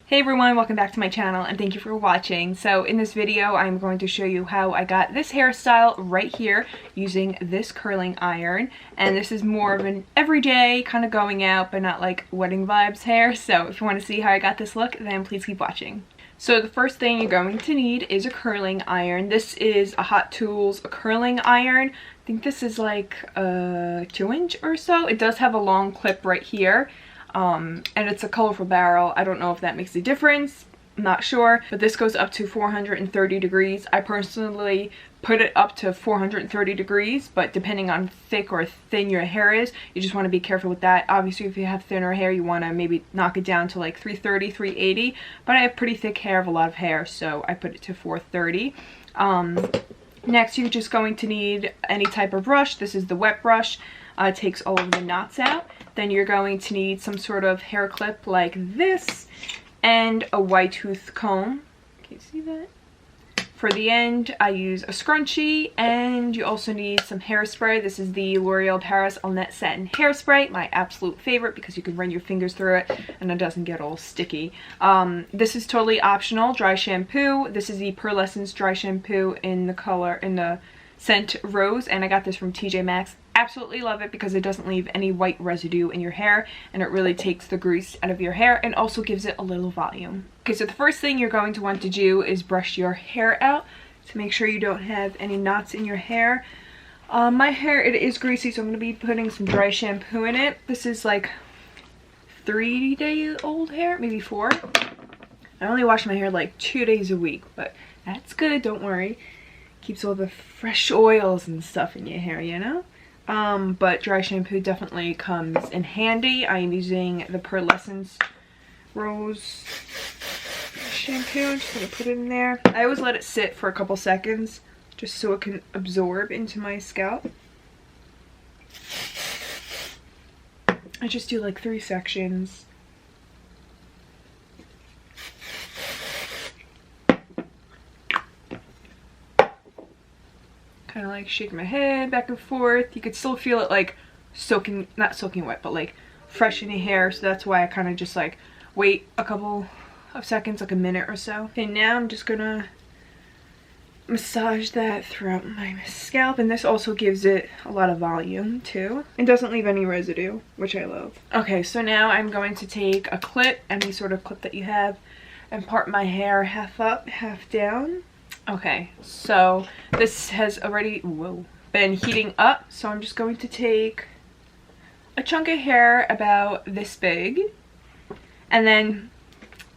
Hey everyone, welcome back to my channel and thank you for watching. So in this video I'm going to show you how I got this hairstyle right here using this curling iron, and this is more of an everyday kind of going out but not like wedding vibes hair. So if you want to see how I got this look, then please keep watching. So the first thing you're going to need is a curling iron. This is a Hot Tools curling iron. I think this is like a 2-inch or so. It does have a long clip right here. And it's a colorful barrel. I don't know if that makes a difference, I'm not sure, but this goes up to 430 degrees. I personally put it up to 430 degrees, but depending on thick or thin your hair is, you just want to be careful with that. Obviously if you have thinner hair you want to maybe knock it down to like 330, 380, but I have pretty thick hair, have a lot of hair, so I put it to 430. Next you're just going to need any type of brush. This is the wet brush. It takes all of the knots out. Then you're going to need some sort of hair clip like this and a wide tooth comb. Can you see that? For the end, I use a scrunchie, and you also need some hairspray. This is the L'Oreal Paris Allnet Satin Hairspray, my absolute favorite because you can run your fingers through it and it doesn't get all sticky. This is totally optional. Dry shampoo. This is the Pearlescence dry shampoo in the scent Rose, and I got this from TJ Maxx. Absolutely love it because it doesn't leave any white residue in your hair, and it really takes the grease out of your hair and also gives it a little volume. Okay, so the first thing you're going to want to do is brush your hair out to make sure you don't have any knots in your hair. My hair, it is greasy, so I'm going to be putting some dry shampoo in it. This is like 3-day-old hair, maybe 4. I only wash my hair like 2 days a week, but that's good, don't worry. Keeps all the fresh oils and stuff in your hair, you know? But dry shampoo definitely comes in handy. I am using the Pearlescence Rose shampoo. I'm just going to put it in there. I always let it sit for a couple seconds just so it can absorb into my scalp. I just do like 3 sections. Kind of like shake my head back and forth. You could still feel it like soaking, not soaking wet, but like fresh in your hair. So that's why I kind of just like wait a couple of seconds, like a minute or so. Okay, now I'm just gonna massage that throughout my scalp, and this also gives it a lot of volume too. It doesn't leave any residue, which I love. Okay, so now I'm going to take a clip, any sort of clip that you have, and part my hair half up, half down. Okay, so this has already been heating up, so I'm just going to take a chunk of hair about this big, and then,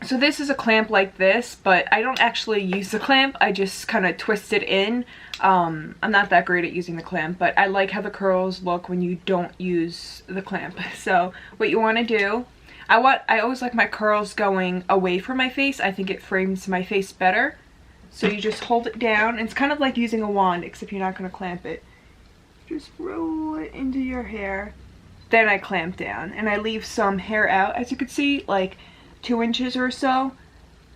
so this is a clamp like this, but I don't actually use the clamp, I just kind of twist it in. I'm not that great at using the clamp, but I like how the curls look when you don't use the clamp. So what you want to do, I always like my curls going away from my face. I think it frames my face better. So you just hold it down. It's kind of like using a wand, except you're not going to clamp it. Just roll it into your hair. Then I clamp down, and I leave some hair out, as you can see, like 2 inches or so,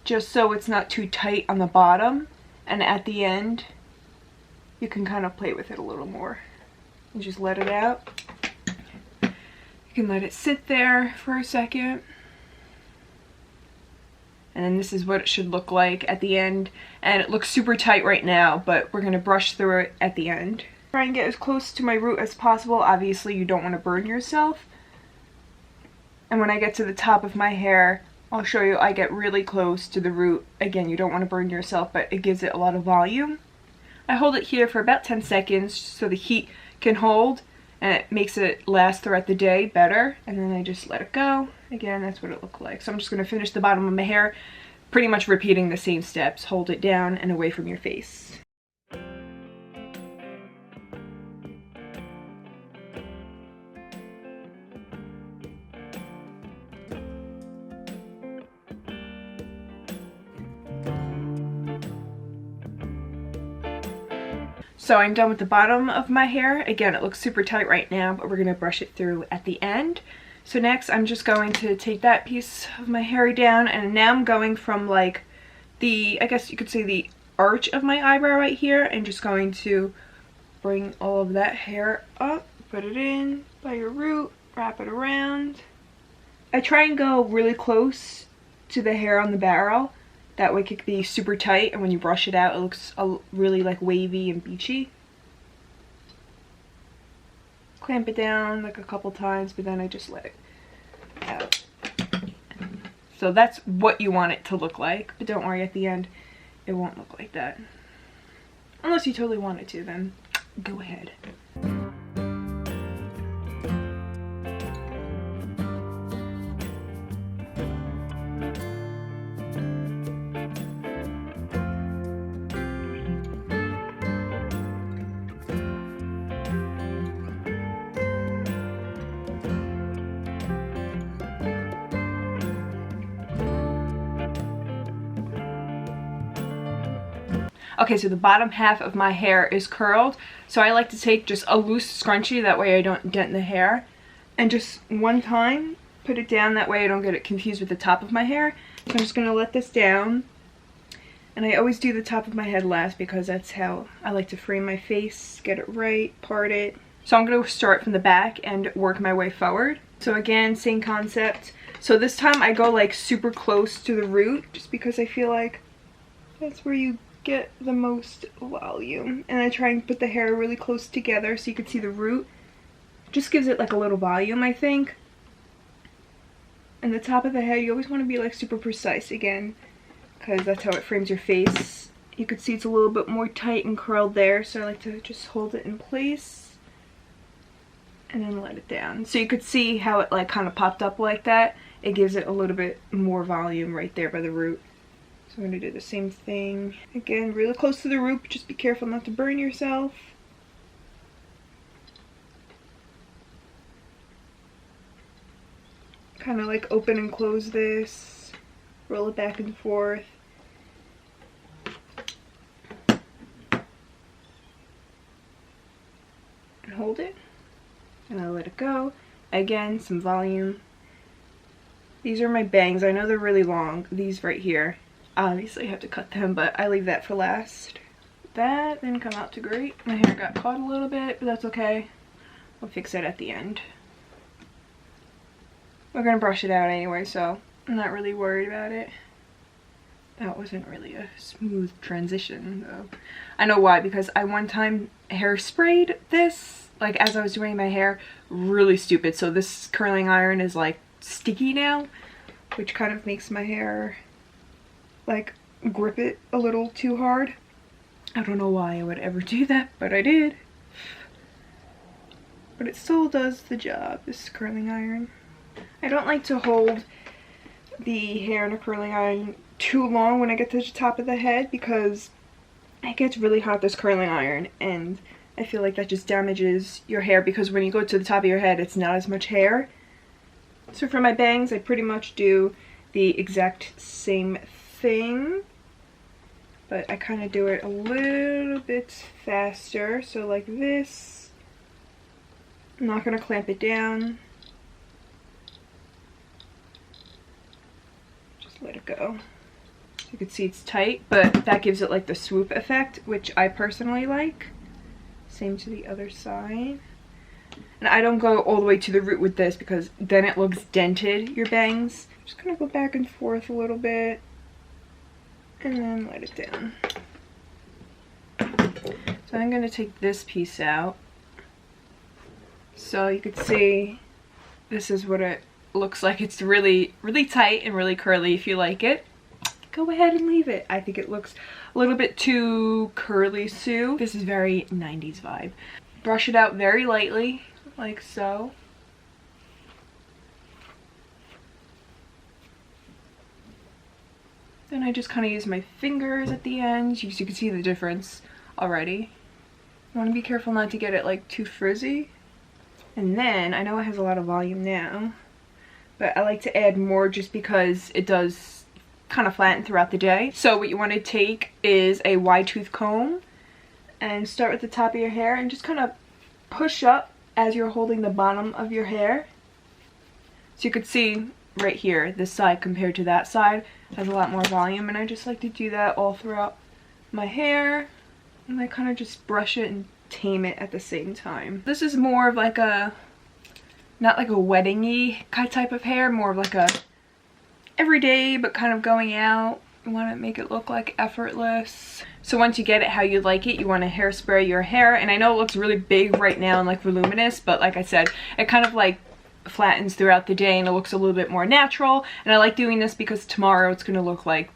just so it's not too tight on the bottom. And at the end, you can kind of play with it a little more. And just let it out. You can let it sit there for a second. And then this is what it should look like at the end. And it looks super tight right now, but we're going to brush through it at the end. Try and get as close to my root as possible. Obviously, you don't want to burn yourself. And when I get to the top of my hair, I'll show you I get really close to the root. Again, you don't want to burn yourself, but it gives it a lot of volume. I hold it here for about 10 seconds so the heat can hold, and it makes it last throughout the day better. And then I just let it go. Again, that's what it looked like. So I'm just going to finish the bottom of my hair, pretty much repeating the same steps. Hold it down and away from your face. So I'm done with the bottom of my hair. Again, it looks super tight right now, but we're going to brush it through at the end. So next I'm just going to take that piece of my hair down, and now I'm going from like the, I guess you could say the arch of my eyebrow right here, and just going to bring all of that hair up, put it in by your root, wrap it around. I try and go really close to the hair on the barrel. That way it could be super tight, and when you brush it out, it looks really like wavy and beachy. Clamp it down like a couple times, but then I just let it out. So that's what you want it to look like, but don't worry, at the end it won't look like that. Unless you totally want it to, then go ahead. Okay, so the bottom half of my hair is curled, so I like to take just a loose scrunchie, that way I don't dent the hair, and just one time put it down, that way I don't get it confused with the top of my hair. So I'm just going to let this down, and I always do the top of my head last because that's how I like to frame my face, get it right, part it. So I'm going to start from the back and work my way forward. So again, same concept. So this time I go like super close to the root, just because I feel like that's where you get the most volume, and I try and put the hair really close together so you can see the root. Just gives it like a little volume, I think. And the top of the head, you always want to be like super precise again, because that's how it frames your face. You can see it's a little bit more tight and curled there, so I like to just hold it in place and then let it down. So you could see how it like kind of popped up like that. It gives it a little bit more volume right there by the root. So I'm going to do the same thing. Again, really close to the root, but just be careful not to burn yourself. Kind of like open and close this. Roll it back and forth. And hold it. And I'll let it go. Again, some volume. These are my bangs. I know they're really long. These right here. Obviously I have to cut them, but I leave that for last. That didn't come out too great. My hair got caught a little bit, but that's okay. I'll fix it at the end. We're gonna brush it out anyway, so I'm not really worried about it. That wasn't really a smooth transition though. I know why, because I one time hairsprayed this, like as I was doing my hair, really stupid. So this curling iron is like sticky now, which kind of makes my hair like grip it a little too hard. I don't know why I would ever do that, but I did. But it still does the job, this curling iron. I don't like to hold the hair in a curling iron too long when I get to the top of the head, because it gets really hot, this curling iron, and I feel like that just damages your hair, because when you go to the top of your head, it's not as much hair. So for my bangs, I pretty much do the exact same thing, but I kind of do it a little bit faster. So like this, I'm not going to clamp it down, just let it go. You can see it's tight, but that gives it like the swoop effect, which I personally like. Same to the other side. And I don't go all the way to the root with this, because then it looks dented, your bangs. I'm just going to go back and forth a little bit and then let it down. So I'm going to take this piece out. So you can see this is what it looks like. It's really, really tight and really curly. If you like it, go ahead and leave it. I think it looks a little bit too curly Sue. This is very 90s vibe. Brush it out very lightly, like so. Then I just kind of use my fingers at the end. You can see the difference already. You want to be careful not to get it like too frizzy. And then, I know it has a lot of volume now, but I like to add more just because it does kind of flatten throughout the day. So what you want to take is a wide tooth comb and start with the top of your hair and just kind of push up as you're holding the bottom of your hair. So you could see right here, this side compared to that side has a lot more volume, and I just like to do that all throughout my hair, and I kind of just brush it and tame it at the same time. This is more of like a, not like a wedding-y type of hair, more of like a everyday but kind of going out. You want to make it look like effortless. So once you get it how you like it, you want to hairspray your hair. And I know it looks really big right now and like voluminous, but like I said, it kind of like flattens throughout the day and it looks a little bit more natural. And I like doing this because tomorrow it's going to look like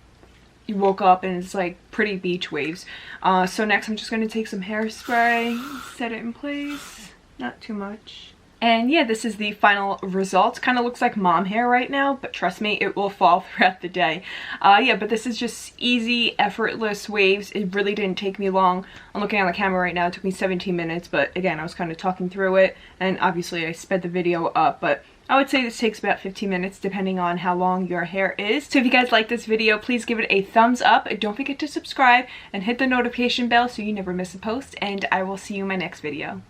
you woke up and it's like pretty beach waves. So next I'm just going to take some hairspray, set it in place, not too much. And yeah, this is the final result. Kind of looks like mom hair right now, but trust me, it will fall throughout the day. Yeah, but this is just easy, effortless waves. It really didn't take me long. I'm looking on the camera right now. It took me 17 minutes, but again, I was kind of talking through it, and obviously I sped the video up, but I would say this takes about 15 minutes depending on how long your hair is. So if you guys like this video, please give it a thumbs up. Don't forget to subscribe and hit the notification bell so you never miss a post, and I will see you in my next video.